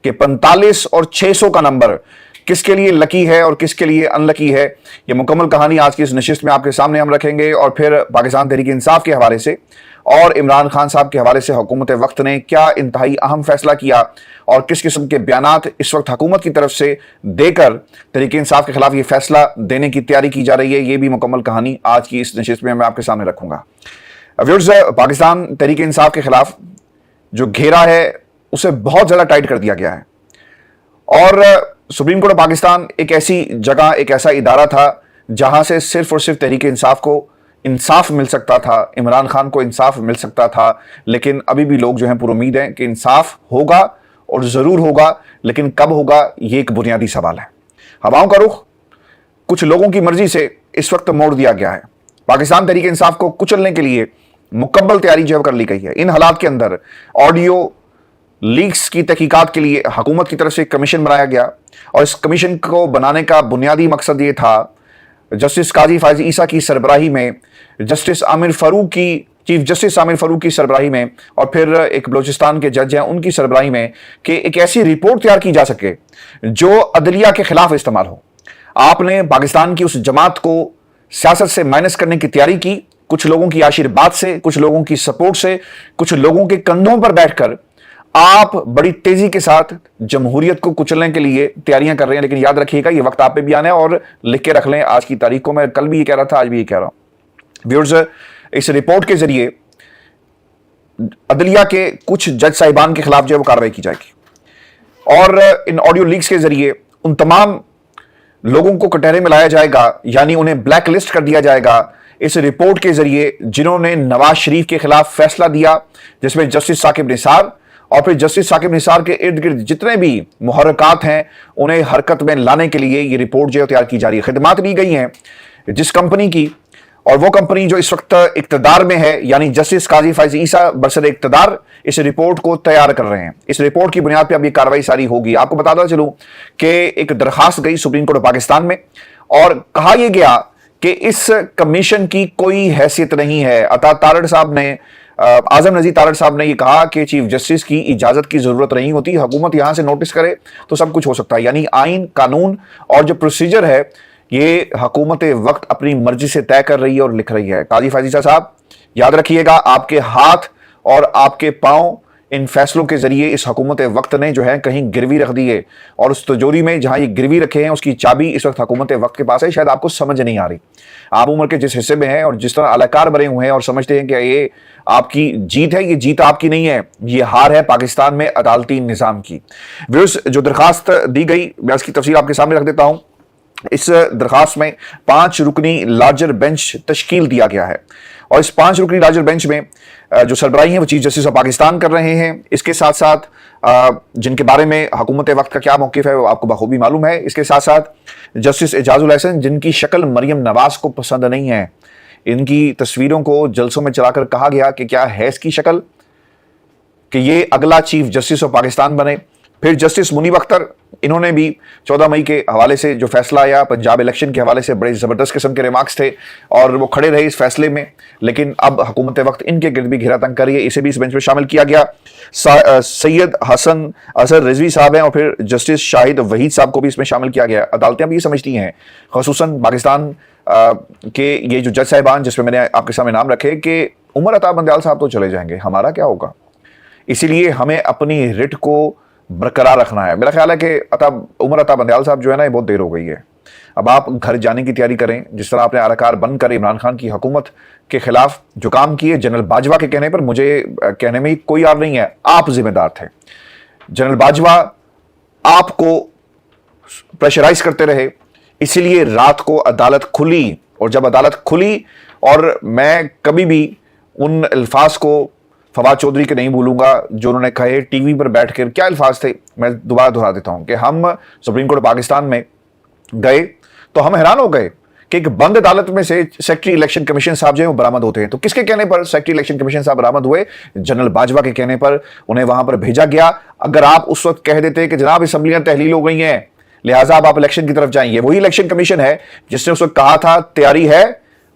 کہ 45 اور 600 کا نمبر کس کے لیے لکی ہے اور کس کے لیے ان لکی ہے، یہ مکمل کہانی آج کی اس نشست میں آپ کے سامنے ہم رکھیں گے، اور پھر پاکستان تحریک انصاف کے حوالے سے اور عمران خان صاحب کے حوالے سے حکومت وقت نے کیا انتہائی اہم فیصلہ کیا اور کس قسم کے بیانات اس وقت حکومت کی طرف سے دے کر تحریک انصاف کے خلاف یہ فیصلہ دینے کی تیاری کی جا رہی ہے، یہ بھی مکمل کہانی آج کی اس نشست میں آپ کے سامنے رکھوں گا۔ ویورز، پاکستان تحریک انصاف کے خلاف جو گھیرا ہے اسے بہت زیادہ ٹائٹ کر دیا گیا ہے، اور سپریم کورٹ آف پاکستان ایک ایسی جگہ، ایک ایسا ادارہ تھا جہاں سے صرف اور صرف تحریک انصاف کو انصاف مل سکتا تھا، عمران خان کو انصاف مل سکتا تھا، لیکن ابھی بھی لوگ جو ہیں پر امید ہیں کہ انصاف ہوگا اور ضرور ہوگا، لیکن کب ہوگا یہ ایک بنیادی سوال ہے۔ ہواؤں کا رخ کچھ لوگوں کی مرضی سے اس وقت موڑ دیا گیا ہے، پاکستان تحریک انصاف کو کچلنے کے لیے مکمل تیاری جو کر لی گئی ہے۔ ان حالات کے اندر آڈیو لیکس کی تحقیقات کے لیے حکومت کی طرف سے ایک کمیشن بنایا گیا، اور اس کمیشن کو بنانے کا بنیادی مقصد یہ تھا جسٹس قاضی فائز عیسیٰ کی سربراہی میں، جسٹس عامر فاروق کی، چیف جسٹس عامر فاروق کی سربراہی میں، اور پھر ایک بلوچستان کے جج ہیں ان کی سربراہی میں، کہ ایک ایسی رپورٹ تیار کی جا سکے جو عدلیہ کے خلاف استعمال ہو۔ آپ نے پاکستان کی اس جماعت کو سیاست سے مائنس کرنے کی تیاری کی، کچھ لوگوں کی آشیرواد سے، کچھ لوگوں کی سپورٹ سے، کچھ لوگوں کے کندھوں پر بیٹھ کر آپ بڑی تیزی کے ساتھ جمہوریت کو کچلنے کے لیے تیاریاں کر رہے ہیں، لیکن یاد رکھیے گا یہ وقت آپ پہ بھی آنا ہے، اور لکھ کے رکھ لیں آج کی تاریخ کو۔ میں کل بھی یہ کہہ رہا تھا، آج بھی یہ کہہ رہا ہوں۔ ویورز، اس رپورٹ کے ذریعے عدلیہ کے کچھ جج صاحبان کے خلاف جو ہے وہ کارروائی کی جائے گی، اور ان آڈیو لیکس کے ذریعے ان تمام لوگوں کو کٹہرے میں لایا جائے گا، یعنی انہیں بلیک لسٹ کر دیا جائے گا اس رپورٹ کے ذریعے، جنہوں نے نواز شریف کے خلاف فیصلہ دیا، جس میں جسٹس ثاقب نثار اور پھر جسٹس ثاقب نثار کے ارد گرد جتنے بھی محرکات ہیں انہیں حرکت میں لانے کے لیے یہ رپورٹ جو تیار کی جا رہی ہے۔ خدمات لی گئی ہیں جس کمپنی کی، اور وہ کمپنی جو اس وقت اقتدار میں ہے، یعنی جسٹس قاضی فائز عیسیٰ برسر اقتدار اس رپورٹ کو تیار کر رہے ہیں۔ اس رپورٹ کی بنیاد پہ اب یہ کارروائی ساری ہوگی۔ آپ کو بتاتا چلوں کہ ایک درخواست گئی سپریم کورٹ آف پاکستان میں، اور کہا یہ گیا کہ اس کمیشن کی کوئی حیثیت نہیں ہے۔ عطا تارڑ صاحب نے، اعظم نذیر تارڑ صاحب نے یہ کہا کہ چیف جسٹس کی اجازت کی ضرورت نہیں ہوتی، حکومت یہاں سے نوٹس کرے تو سب کچھ ہو سکتا ہے، یعنی آئین، قانون اور جو پروسیجر ہے یہ حکومت وقت اپنی مرضی سے طے کر رہی ہے اور لکھ رہی ہے۔ قاضی فائز عیسیٰ صاحب، یاد رکھیے گا آپ کے ہاتھ اور آپ کے پاؤں ان فیصلوں کے ذریعے اس حکومت وقت نے جو ہے کہیں گروی رکھ دی ہے، اور اس تجوری میں جہاں یہ گروی رکھے ہیں اس کی چابی اس وقت حکومت وقت کے پاس ہے۔ شاید آپ کو سمجھ نہیں آ رہی، آپ عمر کے جس حصے میں ہیں اور جس طرح اہلکار بنے ہوئے ہیں اور سمجھتے ہیں کہ یہ آپ کی جیت ہے، یہ جیت آپ کی نہیں ہے، یہ ہار ہے پاکستان میں عدالتی نظام کی۔ ویورز، جو درخواست دی گئی میں اس کی تفصیل آپ کے سامنے رکھ دیتا ہوں۔ اس درخواست میں 5 رکنی لارجر بینچ تشکیل دیا گیا ہے، اور اس 5 رکنی لارجر بینچ میں جو سربراہی ہیں وہ چیف جسٹس آف پاکستان کر رہے ہیں۔ اس کے ساتھ ساتھ جن کے بارے میں حکومت وقت کا کیا موقف ہے وہ آپ کو بخوبی معلوم ہے۔ اس کے ساتھ ساتھ جسٹس اعجاز الحسن، جن کی شکل مریم نواز کو پسند نہیں ہے، ان کی تصویروں کو جلسوں میں چلا کر کہا گیا کہ کیا ہے اس کی شکل کہ یہ اگلا چیف جسٹس آف پاکستان بنے۔ پھر جسٹس منیب اختر، انہوں نے بھی 14 مئی کے حوالے سے جو فیصلہ آیا پنجاب الیکشن کے حوالے سے بڑے زبردست قسم کے ریمارکس تھے، اور وہ کھڑے رہے اس فیصلے میں، لیکن اب حکومت وقت ان کے گرد بھی گھیرا تنگ کر رہی ہے، اسے بھی اس بینچ میں شامل کیا گیا۔ سید حسن اظہر رضوی صاحب ہیں، اور پھر جسٹس شاہد وحید صاحب کو بھی اس میں شامل کیا گیا۔ عدالتیں بھی یہ سمجھتی ہیں، خصوصاً پاکستان کے یہ جو جج صاحبان جس میں نے آپ کے سامنے نام رکھے، کہ عمر عطا بندیال صاحب تو چلے جائیں گے، ہمارا کیا ہوگا؟ اسی لیے ہمیں اپنی رٹ کو برقرار رکھنا ہے۔ میرا خیال ہے کہ عمر عطا بندیال صاحب جو ہے نا، یہ بہت دیر ہو گئی ہے، اب آپ گھر جانے کی تیاری کریں۔ جس طرح آپ نے اہلکار بن کر عمران خان کی حکومت کے خلاف جو کام کیے، جنرل باجوہ کے کہنے پر، مجھے کہنے میں کوئی اور نہیں ہے، آپ ذمہ دار تھے۔ جنرل باجوہ آپ کو پریشرائز کرتے رہے، اسی لیے رات کو عدالت کھلی، اور جب عدالت کھلی، اور میں کبھی بھی ان الفاظ کو فواد چودھری کے نہیں بھولوں گا جو انہوں نے کہے ٹی وی پر بیٹھ کر، کیا الفاظ تھے میں دوبارہ دہرا دیتا ہوں، کہ ہم سپریم کورٹ پاکستان میں گئے تو ہم حیران ہو گئے کہ ایک بند عدالت میں سے سیکرٹری الیکشن کمیشن صاحب جو ہیں وہ برآمد ہوتے ہیں۔ تو کس کے کہنے پر سیکرٹری الیکشن کمیشن صاحب برآمد ہوئے؟ جنرل باجوہ کے کہنے پر انہیں وہاں پر بھیجا گیا۔ اگر آپ اس وقت کہہ دیتے کہ جناب اسمبلیاں تحلیل ہو گئی ہیں لہٰذا آپ الیکشن کی طرف جائیں، یہ وہی الیکشن کمیشن ہے جس نے اس وقت کہا تھا تیاری ہے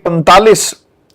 45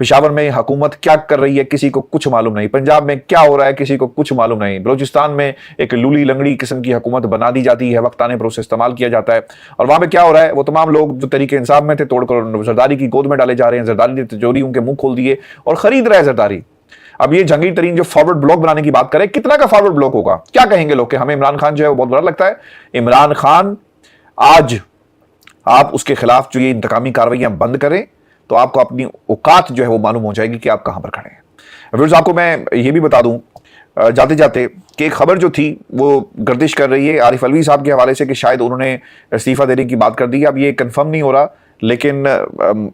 پشاور میں حکومت کیا کر رہی ہے کسی کو کچھ معلوم نہیں، پنجاب میں کیا ہو رہا ہے کسی کو کچھ معلوم نہیں، بلوچستان میں ایک لولی لنگڑی قسم کی حکومت بنا دی جاتی ہے، وقت آنے پر اسے استعمال کیا جاتا ہے، اور وہاں پہ کیا ہو رہا ہے، وہ تمام لوگ جو طریقے انصاف میں تھے توڑ کر زرداری کی گود میں ڈالے جا رہے ہیں، زرداری نے تجوری ان کے منہ کھول دیے اور خرید رہا ہے زرداری۔ اب یہ جہانگیر ترین جو فارورڈ بلاک بنانے کی بات کرے، کتنا کا فارورڈ بلاک ہوگا؟ کیا کہیں گے لوگ کہ ہمیں عمران خان جو ہے وہ بہت برا لگتا ہے؟ عمران خان آج آپ اس کے خلاف جو یہ انتقامی کارروائیاں بند کریں تو آپ کو اپنی اوقات جو ہے وہ معلوم ہو جائے گی کہ آپ کہاں پر کھڑے ہیں۔ ویورز آپ کو میں یہ بھی بتا دوں جاتے جاتے کہ ایک خبر جو تھی وہ گردش کر رہی ہے عارف علوی صاحب کے حوالے سے کہ شاید انہوں نے استعفیٰ دینے کی بات کر دی ہے۔ اب یہ کنفرم نہیں ہو رہا، لیکن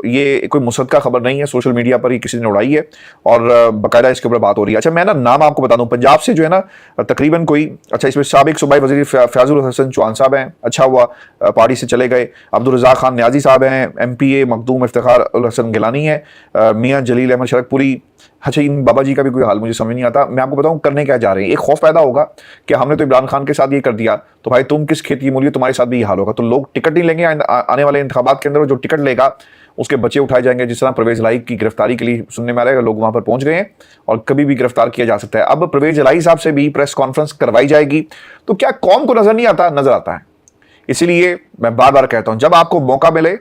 یہ کوئی مصدقہ خبر نہیں ہے، سوشل میڈیا پر ہی کسی نے اڑائی ہے اور باقاعدہ اس کے اوپر بات ہو رہی ہے۔ اچھا میں نا نام آپ کو بتا دوں، پنجاب سے جو ہے نا تقریباً کوئی، اچھا اس میں سابق صوبائی وزیر فیاض الحسن چوہان صاحب ہیں، اچھا ہوا پارٹی سے چلے گئے، عبدالرزاق خان نیازی صاحب ہیں، ایم پی اے مخدوم افتخار الحسن گیلانی ہے، میاں جلیل احمد شرک پوری۔ اچھا ان بابا جی کا بھی کوئی حال مجھے سمجھ نہیں آتا۔ میں آپ کو بتاؤں کرنے کیا جا رہے ہیں، ایک خوف پیدا ہوگا کہ ہم نے تو عمران خان کے ساتھ یہ کر دیا تو بھائی تم کس کھیت کی مولی، تمہارے ساتھ بھی یہ حال ہوگا، تو لوگ ٹکٹ نہیں لیں گے آنے والے انتخابات کے اندر، جو ٹکٹ لے گا اس کے بچے اٹھائے جائیں گے۔ جس طرح پرویز الہی کی گرفتاری کے لیے سننے میں آ رہا ہے، لوگ وہاں پر پہنچ گئے ہیں اور کبھی بھی گرفتار کیا جا سکتا ہے۔ اب پرویز الہی صاحب سے بھی پریس کانفرنس کروائی جائے گی، تو کیا قوم کو نظر نہیں آتا؟ نظر آتا ہے۔ اسی لیے میں بار بار کہتا ہوں جب آپ کو موقع ملے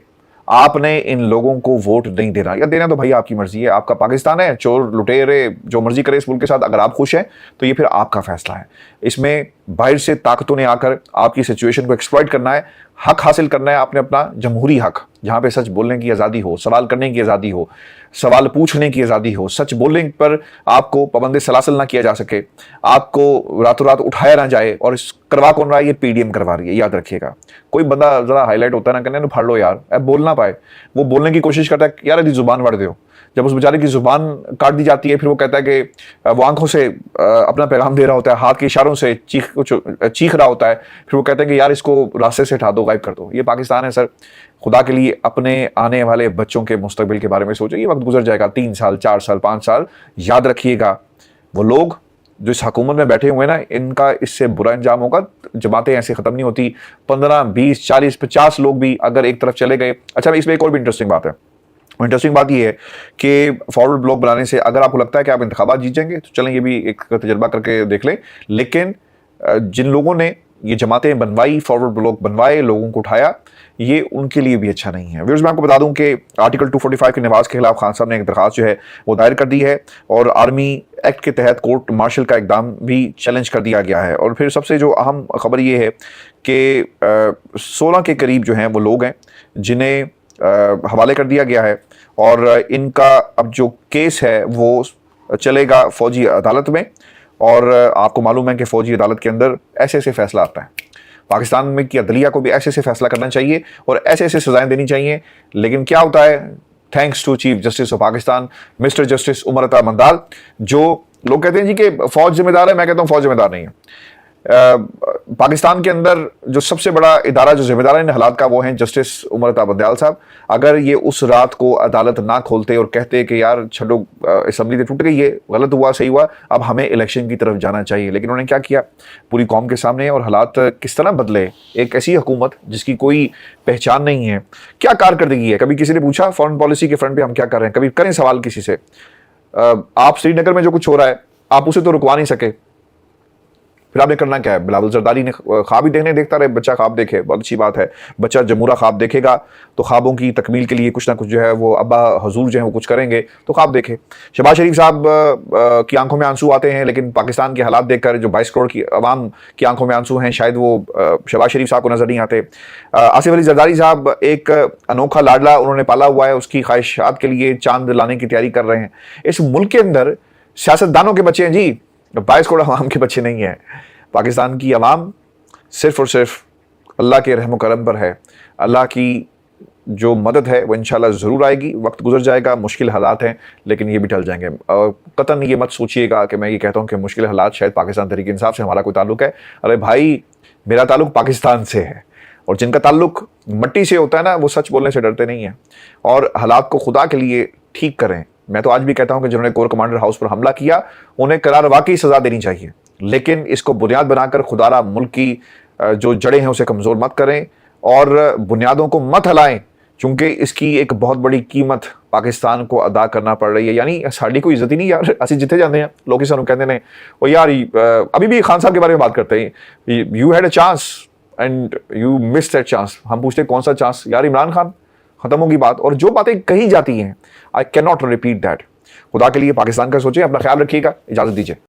آپ نے ان لوگوں کو ووٹ نہیں دینا، یا دینا تو بھائی آپ کی مرضی ہے، آپ کا پاکستان ہے، چور لٹیرے جو مرضی کرے اس ملک کے ساتھ، اگر آپ خوش ہیں تو یہ پھر آپ کا فیصلہ ہے۔ اس میں باہر سے طاقتوں نے آ کر آپ کی سچویشن کو ایکسپلائٹ کرنا ہے، حق حاصل کرنا ہے، آپ نے اپنا جمہوری حق جہاں پہ سچ بولنے کی آزادی ہو، سوال کرنے کی آزادی ہو، سوال پوچھنے کی آزادی ہو، سچ بولنے پر آپ کو پابند سلاسل نہ کیا جا سکے، آپ کو راتوں رات اٹھایا نہ جائے، اور اس کروا کون رہا ہے؟ یہ پی ڈی ایم کروا رہی ہے، یاد رکھیے گا۔ کوئی بندہ ذرا ہائی لائٹ ہوتا ہے نا کہنے پھاڑ لو یار، اب بول نہ پائے، وہ بولنے کی کوشش کرتا ہے یار ادھی زبان وڑ دیو، جب اس بیچارے کی زبان کاٹ دی جاتی ہے پھر وہ کہتا ہے کہ وہ آنکھوں سے اپنا پیغام دے رہا ہوتا ہے، ہاتھ کے اشاروں سے چیخ رہا ہوتا ہے، پھر وہ کہتے ہیں کہ یار اس کو راستے سے ہٹا دو، غائب کر دو۔ یہ پاکستان ہے سر، خدا کے لیے اپنے آنے والے بچوں کے مستقبل کے بارے میں سوچیں۔ یہ وقت گزر جائے گا، 3 سال 4 سال 5 سال، یاد رکھیے گا وہ لوگ جو اس حکومت میں بیٹھے ہوئے نا ان کا اس سے برا انجام ہوگا۔ جماعتیں ایسے ختم نہیں ہوتی، 15 20 40 50 لوگ بھی اگر ایک طرف چلے گئے۔ اچھا اس میں ایک اور بھی انٹرسٹنگ بات ہے، انٹرسٹنگ بات یہ ہے کہ فارورڈ بلاک بنانے سے اگر آپ کو لگتا ہے کہ آپ انتخابات جیت جائیں گے تو چلیں یہ بھی ایک تجربہ کر کے دیکھ لیں، لیکن جن لوگوں نے یہ جماعتیں بنوائی، فارورڈ بلاک بنوائے، لوگوں کو اٹھایا، یہ ان کے لیے بھی اچھا نہیں ہے۔ ویورز میں آپ کو بتا دوں کہ آرٹیکل 245 کے نواز کے خلاف خان صاحب نے ایک درخواست جو ہے وہ دائر کر دی ہے، اور آرمی ایکٹ کے تحت کورٹ مارشل کا اقدام بھی چیلنج کر دیا گیا ہے۔ اور پھر سب سے جو اہم خبر یہ ہے کہ 16 کے قریب جو ہیں وہ لوگ ہیں جنہیں حوالے کر دیا گیا ہے، اور ان کا اب جو کیس ہے وہ چلے گا فوجی عدالت میں، اور آپ کو معلوم ہے کہ فوجی عدالت کے اندر ایسے ایسے فیصلہ آتا ہے۔ پاکستان میں کی عدلیہ کو بھی ایسے ایسے فیصلہ کرنا چاہیے اور ایسے ایسے سزائیں دینی چاہیے، لیکن کیا ہوتا ہے؟ Thanks to chief justice of Pakistan mister justice Umar Ata Bandial, جو لوگ کہتے ہیں جی کہ فوج ذمہ دار ہے، میں کہتا ہوں فوج ذمہ دار نہیں ہے۔ پاکستان کے اندر جو سب سے بڑا ادارہ جو ذمہ دار ہے ان حالات کا وہ ہیں جسٹس عمر عطا مندال صاحب۔ اگر یہ اس رات کو عدالت نہ کھولتے اور کہتے کہ یار چھڈو اسمبلی تو ٹوٹ گئی ہے، غلط ہوا صحیح ہوا، اب ہمیں الیکشن کی طرف جانا چاہیے، لیکن انہوں نے کیا کیا پوری قوم کے سامنے، اور حالات کس طرح بدلے۔ ایک ایسی حکومت جس کی کوئی پہچان نہیں ہے، کیا کارکردگی ہے؟ کبھی کسی نے پوچھا فارن پالیسی کے فرنٹ پہ ہم کیا کر رہے ہیں؟ کبھی کریں سوال کسی سے؟ آپ سری نگر میں جو کچھ ہو رہا ہے آپ اسے تو رکوا نہیں سکے، پھر آپ نے کرنا کیا ہے؟ بلاول زرداری نے خواب ہی دیکھتا رہے، بچہ خواب دیکھے، بہت اچھی بات ہے، بچہ جمہورہ خواب دیکھے گا تو خوابوں کی تکمیل کے لیے کچھ نہ کچھ جو ہے وہ ابا حضور جو ہیں وہ کچھ کریں گے تو خواب دیکھے۔ شہباز شریف صاحب کی آنکھوں میں آنسو آتے ہیں، لیکن پاکستان کے حالات دیکھ کر جو 22 کروڑ کی عوام کی آنکھوں میں آنسو ہیں شاید وہ شہباز شریف صاحب کو نظر نہیں آتے۔ آصف علی زرداری صاحب ایک انوکھا لاڈلا انہوں نے پالا ہوا ہے، اس کی خواہشات کے لیے چاند لانے کی تیاری کر رہے ہیں۔ اس ملک کے اندر سیاستدانوں کے بچے ہیں جی، 22 کروڑ عوام کے بچے نہیں ہیں۔ پاکستان کی عوام صرف اور صرف اللہ کے رحم و کرم پر ہے، اللہ کی جو مدد ہے وہ انشاءاللہ ضرور آئے گی۔ وقت گزر جائے گا، مشکل حالات ہیں لیکن یہ بھی ٹل جائیں گے۔ قطعاً یہ مت سوچئے گا کہ میں یہ کہتا ہوں کہ مشکل حالات شاید پاکستان تحریک انصاف سے ہمارا کوئی تعلق ہے۔ ارے بھائی میرا تعلق پاکستان سے ہے، اور جن کا تعلق مٹی سے ہوتا ہے نا وہ سچ بولنے سے ڈرتے نہیں ہیں، اور حالات کو خدا کے لیے ٹھیک کریں۔ میں تو آج بھی کہتا ہوں کہ جنہوں نے کور کمانڈر ہاؤس پر حملہ کیا انہیں قرار واقعی سزا دینی چاہیے، لیکن اس کو بنیاد بنا کر خدا را ملک کی جو جڑیں ہیں اسے کمزور مت کریں، اور بنیادوں کو مت ہلائیں چونکہ اس کی ایک بہت بڑی قیمت پاکستان کو ادا کرنا پڑ رہی ہے. یعنی ساڑی کوئی عزت ہی نہیں یار, اسی جتنے جاتے ہیں لوگ سانوں کہتے ہیں وہ یار ابھی بھی خان صاحب کے بارے میں بات کرتے ہیں, you had a chance and you miss that chance. ہم پوچھتے ہیں کون سا چانس؟ یار عمران خان. ختم ہوگی بات. اور جو باتیں کہی جاتی ہیں I can not repeat that. خدا کے لیے پاکستان کا سوچیں, اپنا خیال رکھیے گا, اجازت دیجیے.